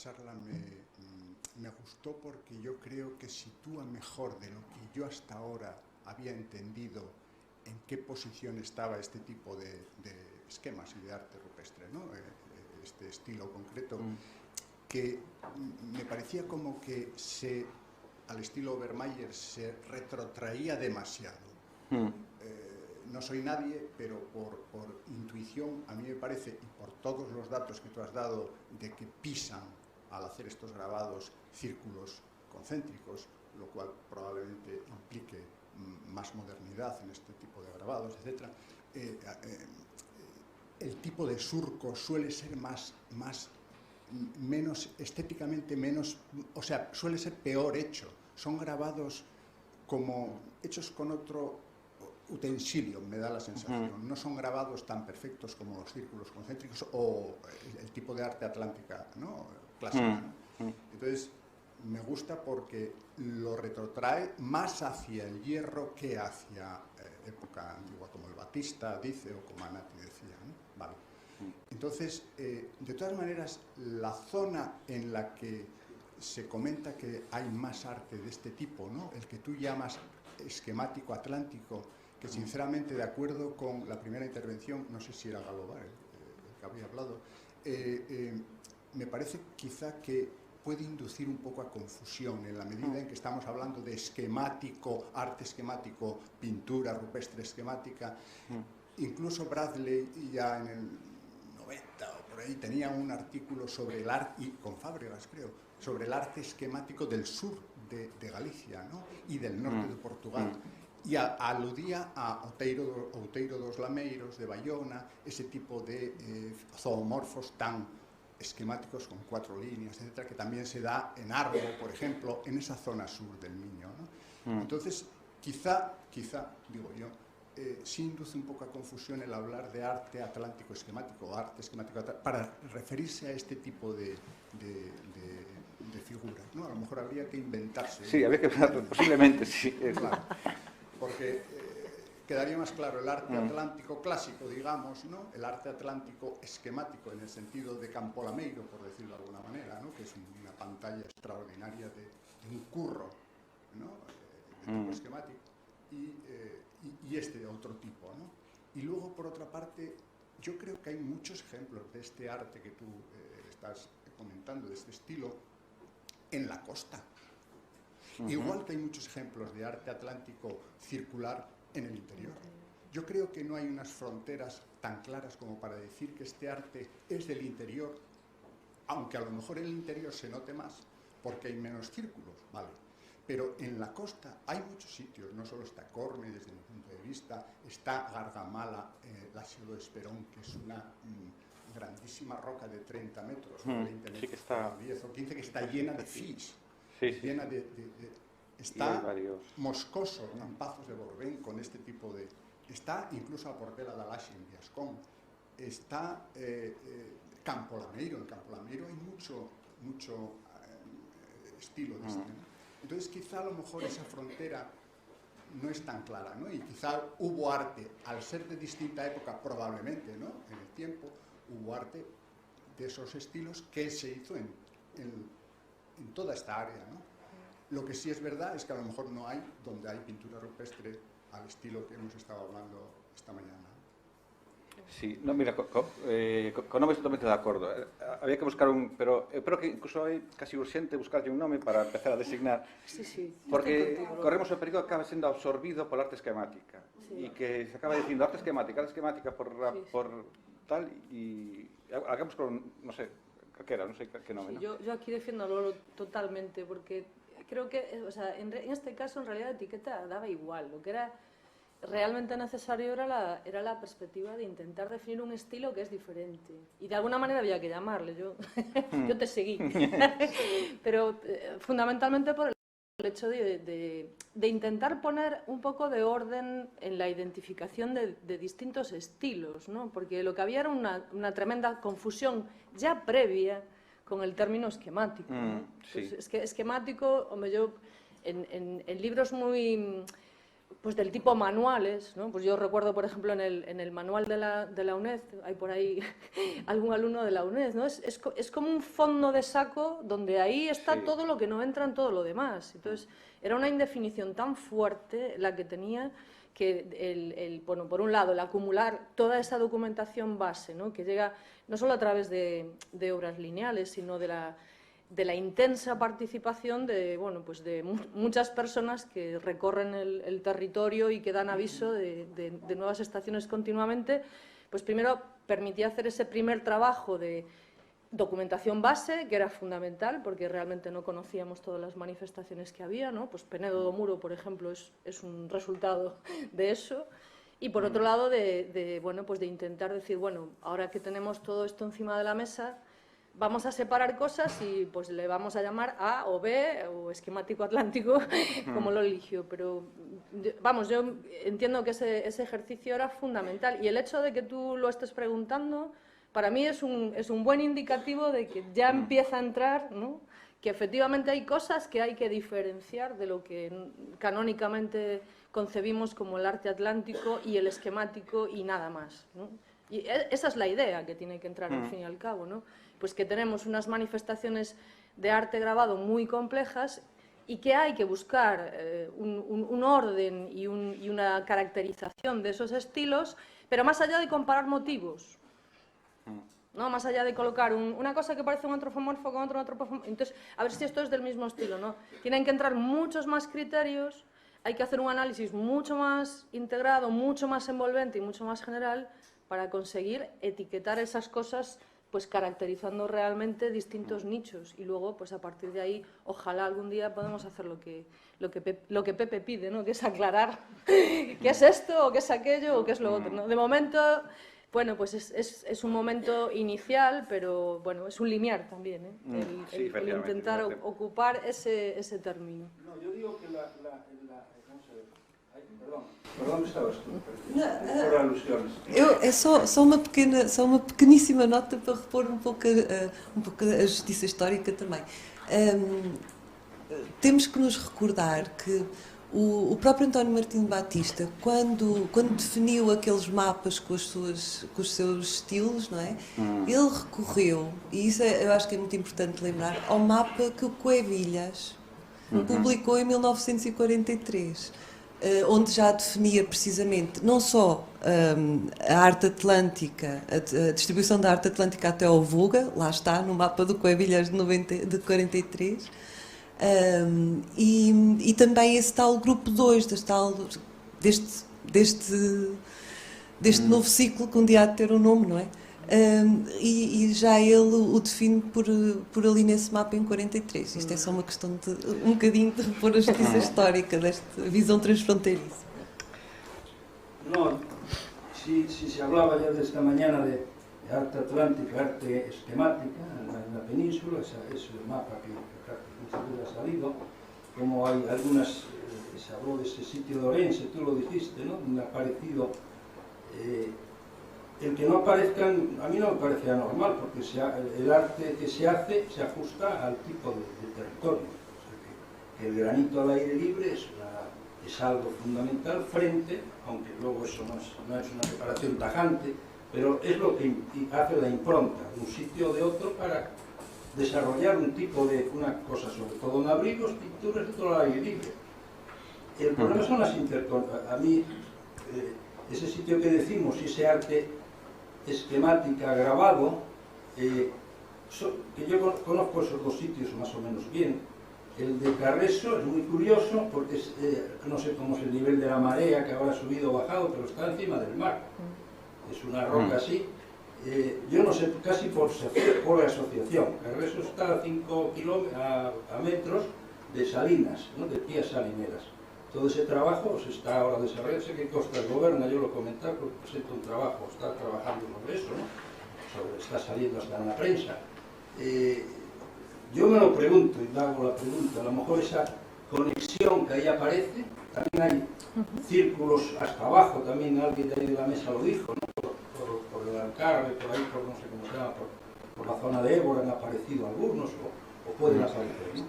charla me gustó porque yo creo que sitúa mejor de lo que yo hasta ahora había entendido en qué posición estaba este tipo de esquemas y de arte rupestre, ¿no? Este estilo concreto, que me parecía como que al estilo Obermayr se retrotraía demasiado. No soy nadie, pero por intuición a mí me parece, y por todos los datos que tú has dado, de que pisan al hacer estos grabados círculos concéntricos, lo cual probablemente implique más modernidad en este tipo de grabados, etc. El tipo de surco suele ser menos estéticamente menos, o sea, suele ser peor hecho. Son grabados como hechos con otro utensilio, me da la sensación. No son grabados tan perfectos como los círculos concéntricos o el tipo de arte atlántica, ¿no? Clásica, ¿no? Entonces, me gusta porque lo retrotrae más hacia el hierro que hacia época antigua, como el Batista dice o como Anati decía, ¿no? Vale. Entonces, de todas maneras, la zona en la que se comenta que hay más arte de este tipo, ¿no? El que tú llamas esquemático atlántico, que sinceramente, de acuerdo con la primera intervención, no sé si era Galobar el que había hablado, me parece quizá que puede inducir un poco a confusión en la medida en que estamos hablando de esquemático, arte esquemático, pintura rupestre esquemática. Incluso Bradley ya en el 90 o por ahí tenía un artículo sobre el arte, y con Fábregas creo, sobre el arte esquemático del sur de Galicia, ¿no? Y del norte de Portugal. Y aludía a Outeiro dos Lameiros de Bayona, ese tipo de zoomorfos tan esquemáticos con 4 líneas, etcétera, que también se da en Arbo, por ejemplo, en esa zona sur del Miño, ¿no? Entonces, quizá, digo yo, sí induce un poco a confusión el hablar de arte atlántico esquemático, arte esquemático para referirse a este tipo de figuras, ¿no? A lo mejor habría que inventarse. Sí, habría que posiblemente, sí. Claro, porque quedaría más claro el arte atlántico clásico, digamos, ¿no? El arte atlántico esquemático en el sentido de Campo Lameiro, por decirlo de alguna manera, ¿no? Que es una pantalla extraordinaria de un curro, ¿no? De tipo esquemático, y este de otro tipo, ¿no? Y luego, por otra parte, yo creo que hay muchos ejemplos de este arte que tú estás comentando, de este estilo, en la costa. Igual que hay muchos ejemplos de arte atlántico circular en el interior. Yo creo que no hay unas fronteras tan claras como para decir que este arte es del interior, aunque a lo mejor en el interior se note más, porque hay menos círculos, ¿vale? Pero en la costa hay muchos sitios, no solo está Corme desde mi punto de vista, está Gargamala, la Sierra de Esperón, que es una grandísima roca de 30 metros, 20 metros, sí que está... 10 o 15, que está llena de fis. Sí. Llena está Moscoso, Campazos de Borbén, con este tipo de... Está incluso a Portela de Alaxe en Viascón. Está Campo Lameiro. En Campo Lameiro hay mucho estilo de este, ¿no? Entonces, quizá a lo mejor esa frontera no es tan clara, ¿no? Y quizá hubo arte, al ser de distinta época, probablemente, ¿no? En el tiempo, hubo arte de esos estilos que se hizo en toda esta área, ¿no? Lo que sí es verdad es que a lo mejor no hay donde hay pintura rupestre al estilo que hemos estado hablando esta mañana. Sí, no, mira, con nome totalmente de acordo. Había que buscar pero eu creo que incluso é casi urxente buscarlle un nome para empezar a designar. Sí. Porque corremos o perigo que acaba sendo absorbido pola arte esquemática. E que se acaba dicindo arte esquemática por tal, e hagamos con, non sei, calquera, non sei que nome, sí, ¿no? Yo aquí defiendo a Lolo totalmente, porque creo que, o sea, en este caso, en realidad, la etiqueta daba igual. Lo que era realmente necesario era la perspectiva de intentar definir un estilo que es diferente. Y de alguna manera había que llamarle. Yo te seguí. Pero fundamentalmente por el hecho de intentar poner un poco de orden en la identificación de distintos estilos, ¿no? Porque lo que había era una tremenda confusión ya previa con el término esquemático, ¿no? Sí. Pues es que esquemático, hombre, yo en libros muy pues del tipo manuales, ¿no? Pues yo recuerdo, por ejemplo, en el manual de la UNED, hay por ahí algún alumno de la UNED, ¿no? Es como un fondo de saco donde ahí está todo lo que no entra en todo lo demás. Entonces, era una indefinición tan fuerte la que tenía que, bueno, por un lado, el acumular toda esa documentación base, ¿no? Que llega no solo a través de obras lineales, sino de la intensa participación de, bueno, pues de muchas personas que recorren el territorio y que dan aviso de nuevas estaciones continuamente, pues primero permitía hacer ese primer trabajo de documentación base, que era fundamental, porque realmente no conocíamos todas las manifestaciones que había, ¿no? Pues Penedo do Muro, por ejemplo, es un resultado de eso. Y por otro lado, bueno, pues de intentar decir, bueno, ahora que tenemos todo esto encima de la mesa, vamos a separar cosas y pues le vamos a llamar A o B o esquemático atlántico, como lo eligió. Pero, vamos, yo entiendo que ese ejercicio era fundamental. Y el hecho de que tú lo estés preguntando, para mí es un buen indicativo de que ya empieza a entrar, ¿no? Que efectivamente hay cosas que hay que diferenciar de lo que canónicamente concebimos como el arte atlántico y el esquemático y nada más, ¿no? Y esa es la idea que tiene que entrar al fin y al cabo, ¿no? Pues que tenemos unas manifestaciones de arte grabado muy complejas y que hay que buscar un orden y una caracterización de esos estilos, pero más allá de comparar motivos, ¿no? Más allá de colocar una cosa que parece un antropomorfo con otro antropomorfo, entonces a ver si esto es del mismo estilo, ¿no? Tienen que entrar muchos más criterios, hay que hacer un análisis mucho más integrado, mucho más envolvente y mucho más general para conseguir etiquetar esas cosas, pues caracterizando realmente distintos nichos, y luego pues a partir de ahí ojalá algún día podamos hacer lo que Pepe pide, ¿no? Que es aclarar qué es esto o qué es aquello o qué es lo otro, ¿no? De momento, bueno, pues es un momento inicial, pero bueno, es un limiar también, ¿eh? El intentar ocupar ese término. No, yo digo que vamos a ver. Ay, perdón, estabas tú. Por alusiones. É só uma pequeníssima nota para repor um pouco a justiça histórica também. Temos que nos recordar que o próprio António Martinho Batista, quando definiu aqueles mapas com os seus estilos, não é? Ele recorreu, e isso eu acho que é muito importante lembrar, ao mapa que o Cuevilhas publicou em 1943, onde já definia precisamente não só a arte atlântica, a distribuição da arte atlântica até ao Volga, lá está, no mapa do Cuevilhas de 43, e também esse tal grupo 2, deste novo ciclo que um dia há de ter um nome, não é? E já ele o define por ali nesse mapa em 43. Isto é só uma questão de um bocadinho de repor a justiça histórica desta visão transfronteiriça. No, si se hablaba ya de esta mañana de arte atlántica, arte esquemática en la península, ese mapa que muchas veces ha salido, como hay algunas, se habló de ese sitio de Orense, tú lo dijiste, ¿no? Donde ha aparecido, el que no aparezcan, a mí no me parece anormal, porque el arte que se hace se ajusta al tipo de territorio. O sea que el granito al aire libre es algo fundamental frente, aunque luego eso no es una preparación tajante, pero es lo que hace la impronta de un sitio o de otro para desarrollar un tipo de una cosa, sobre todo en abrigos, pinturas, y todo al aire libre. El problema son las interconexiones. A mí, ese sitio que decimos, ese arte esquemática grabado, que yo conozco esos dos sitios más o menos bien. El de Carreso es muy curioso porque no sé cómo es el nivel de la marea, que ahora ha subido o bajado, pero está encima del mar. Es una roca así. Yo no sé, casi por asociación. Carreso está a 5 metros de Salinas, ¿no? De Pías Salineras. Todo ese trabajo se está ahora desarrollando. Sé que Costas Goberna, yo lo comenté porque presento un trabajo, está trabajando sobre eso, ¿no? Está saliendo hasta en la prensa. Yo me lo pregunto y me hago la pregunta, a lo mejor esa conexión que ahí aparece, también hay círculos hasta abajo, también alguien de ahí de la mesa lo dijo, ¿no? Por el Alcarbe, por ahí, por no sé cómo se llama, por la zona de Évora han aparecido algunos, o pueden aparecer, ¿no?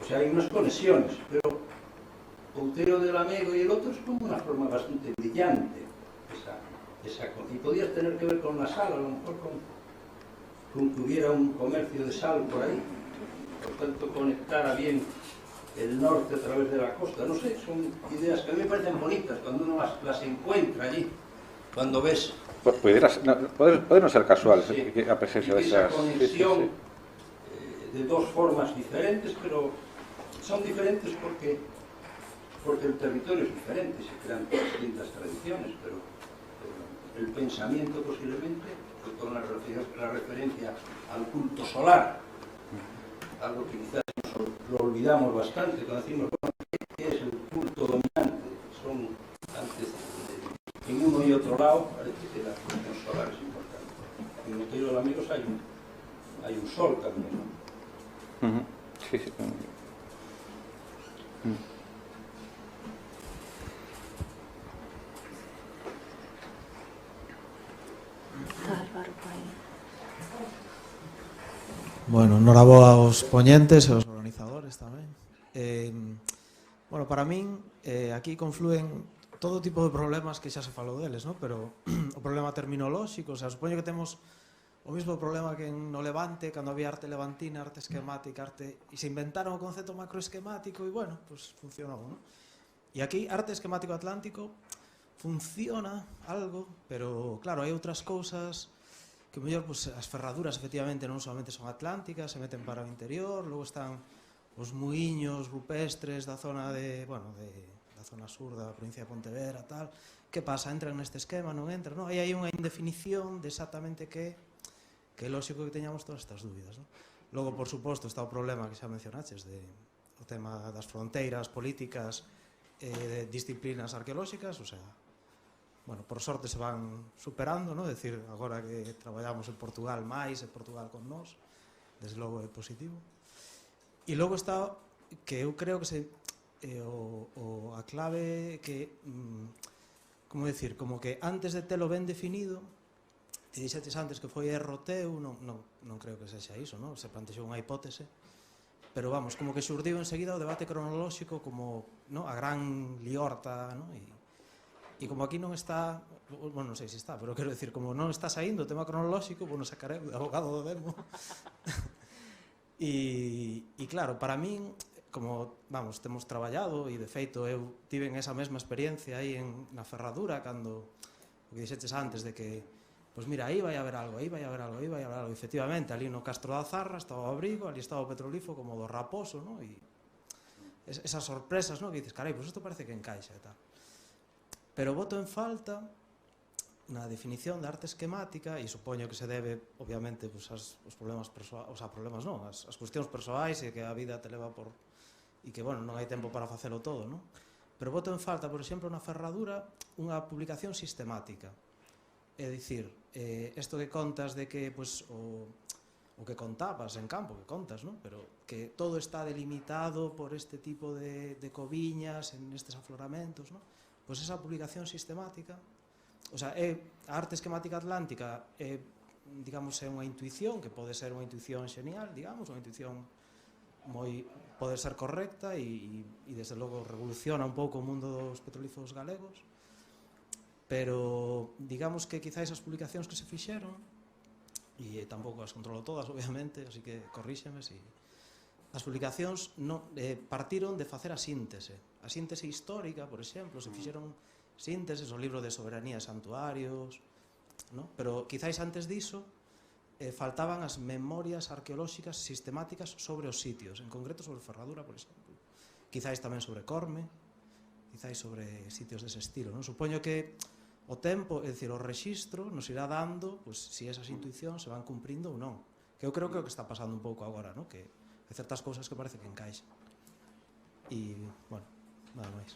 O sea, hay unas conexiones, pero Monteiro de Lamego y el otro es como una forma bastante brillante, y podías tener que ver con la sal, a lo mejor con que hubiera un comercio de sal por ahí, por tanto conectara bien el norte a través de la costa, no sé, son ideas que a mí me parecen bonitas cuando uno las encuentra allí, cuando ves... Puede no ser casual, sí, que a presencia de esa esas... conexión de dos formas diferentes, pero son diferentes porque el territorio es diferente, se crean distintas tradiciones, pero el pensamiento posiblemente, con la referencia al culto solar, algo que quizás lo olvidamos bastante cuando decimos, bueno, ¿qué es el culto dominante? Son antes en uno y otro lado, parece que la cuestión solar es importante. En Monteiro de Lamegos hay un sol también, ¿no? Sí, sí. Bueno, noraboa aos poñentes e aos organizadores tamén. Bueno, para min, aquí conflúen todo tipo de problemas que xa se falou deles, ¿no? Pero o problema terminolóxico, o sea, supoño que temos o mismo problema que no Levante, cando había arte levantina, arte esquemática, e se inventaron o concepto macroesquemático e, bueno, pues funcionou, ¿no? E aquí, arte esquemático atlántico funciona algo, pero, claro, hai outras cousas que mellor, pues, as ferraduras efectivamente non solamente son atlánticas, se meten para o interior, logo están os muiños rupestres da zona da zona sur da provincia de Pontevedra, tal. Que pasa? Entran neste esquema, non entran? Non? Aí hai unha indefinición de exactamente que é lógico que teñamos todas estas dúbidas, non? Logo, por suposto, está o problema que xa mencionaches o tema das fronteiras políticas de disciplinas arqueolóxicas, o sea, bueno, por sorte se van superando, ¿no? Decir, agora que traballamos en Portugal máis, e Portugal con nós, desde logo é positivo. E logo está, que eu creo que a clave que, como decir, como que antes de telo ben definido, te dixetes antes que foi erro teu, non creo que sexa iso, ¿no? Se plantexou unha hipótese, pero vamos, como que xurdiu enseguida o debate cronolóxico como, ¿no? A gran liorta, ¿no? E como aquí non está, bueno, non sei se está, pero quero decir, como non está saindo o tema cronolóxico, bueno, sacaré o abogado do demo. E claro, para min, como, vamos, temos traballado, e de feito eu tiven esa mesma experiencia aí na ferradura, cando, o que dixetes antes, de que, pois mira, aí vai haber algo, aí vai haber algo, aí vai haber algo. Efectivamente, ali no Castro da Zarra estaba o abrigo, ali estaba o petrolífero como do Raposo, ¿no? E esas sorpresas, ¿no? Que dices, carai, pois isto parece que encaixa e tal. Pero voto en falta na definición da arte esquemática, e supoño que se debe, obviamente, pues, aos problemas persoais, o sea, problemas non, as cuestións persoais e que a vida te leva por... e que, bueno, non hai tempo para facelo todo, non? Pero voto en falta, por exemplo, na ferradura, unha publicación sistemática. É dicir, isto que contas de que, pues, o que contabas en campo, que contas, non? Pero que todo está delimitado por este tipo de coviñas, en estes afloramentos, non? Pois esa publicación sistemática, o sea, a arte esquemática atlántica digamos, é unha intuición, que pode ser unha intuición xenial, digamos, unha intuición pode ser correcta e desde logo revoluciona un pouco o mundo dos petrolíferos galegos, pero digamos que quizá esas publicacións que se fixeron, e tampouco as controlo todas, obviamente, así que corríxeme se... As publicacións partiron de facer a síntese histórica, por exemplo, se fixeron sínteses, o libro de Soberanía e Santuarios, ¿no? Pero quizáis antes diso faltaban as memorias arqueolóxicas sistemáticas sobre os sitios, en concreto sobre Ferradura, por exemplo, quizáis tamén sobre Corme, quizáis sobre sitios dese estilo, ¿no? Supoño que o tempo, é dicir, o rexistro nos irá dando, pues, se esas intuicións se van cumprindo ou non, que eu creo que é o que está pasando un pouco agora, ¿no? Que hai certas cousas que parece que encaixan. E, bueno, nada máis.